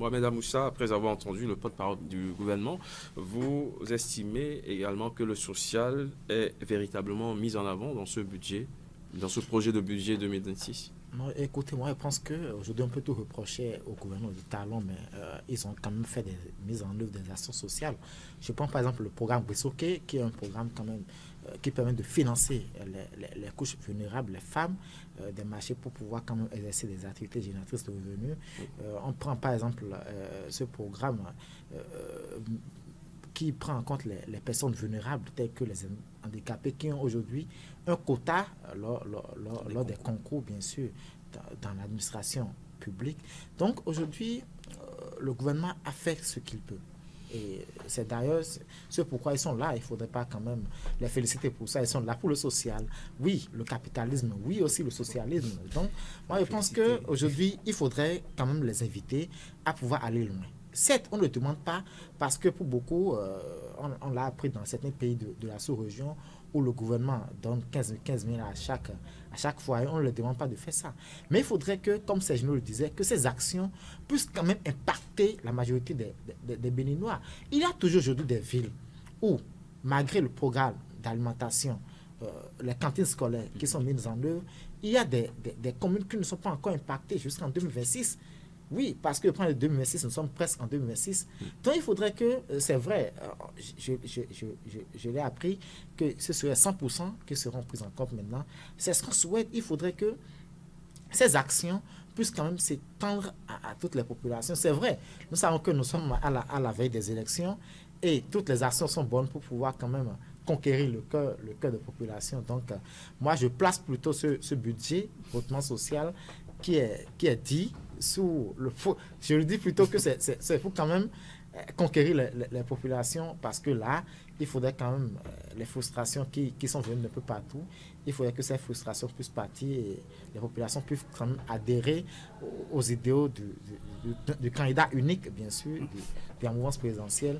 Mohamed Amoussa, après avoir entendu le porte-parole du gouvernement, vous estimez également que le social est véritablement mis en avant dans ce budget, dans ce projet de budget 2026? Non, écoutez, moi, je pense qu'aujourd'hui, on peut tout reprocher au gouvernement du talent, mais ils ont quand même fait des mises en œuvre des actions sociales. Je prends par exemple le programme Wisoke, qui est un programme quand même qui permet de financer les couches vulnérables, les femmes, des marchés pour pouvoir quand même exercer des activités génératrices de revenus. On prend par exemple ce programme qui prend en compte les personnes vulnérables telles que les handicapés qui ont aujourd'hui un quota lors des concours, bien sûr, dans l'administration publique. Donc aujourd'hui, le gouvernement a fait ce qu'il peut. Et c'est d'ailleurs ce pourquoi ils sont là. Il ne faudrait pas quand même les féliciter pour ça. Ils sont là pour le social. Oui, le capitalisme. Oui, aussi le socialisme. Donc, moi, je pense qu'aujourd'hui, il faudrait quand même les inviter à pouvoir aller loin. Certes, on ne le demande pas parce que pour beaucoup, on l'a appris dans certains pays de la sous-région où le gouvernement donne 15 000 à chaque foyer, on ne le demande pas de faire ça. Mais il faudrait que, comme Sergino le disait, que ces actions puissent quand même impacter la majorité des Béninois. Il y a toujours aujourd'hui des villes où, malgré le programme d'alimentation, les cantines scolaires qui sont mises en œuvre, il y a des communes qui ne sont pas encore impactées jusqu'en 2026. Oui, parce que pour le 2026, nous sommes presque en 2026. Donc, il faudrait que, c'est vrai, je l'ai appris, que ce serait 100% qui seront prises en compte maintenant. C'est ce qu'on souhaite. Il faudrait que ces actions puissent quand même s'étendre à toutes les populations. C'est vrai, nous savons que nous sommes à la veille des élections et toutes les actions sont bonnes pour pouvoir quand même conquérir le cœur de la population. Donc, moi, je place plutôt ce budget hautement social qui est dit sous le faux. Je le dis plutôt que c'est pour quand même conquérir les populations parce que là, il faudrait quand même les frustrations qui sont venues de peu partout, il faudrait que ces frustrations puissent partir et les populations puissent quand même adhérer aux idéaux du candidat unique, bien sûr, de la mouvance présidentielle.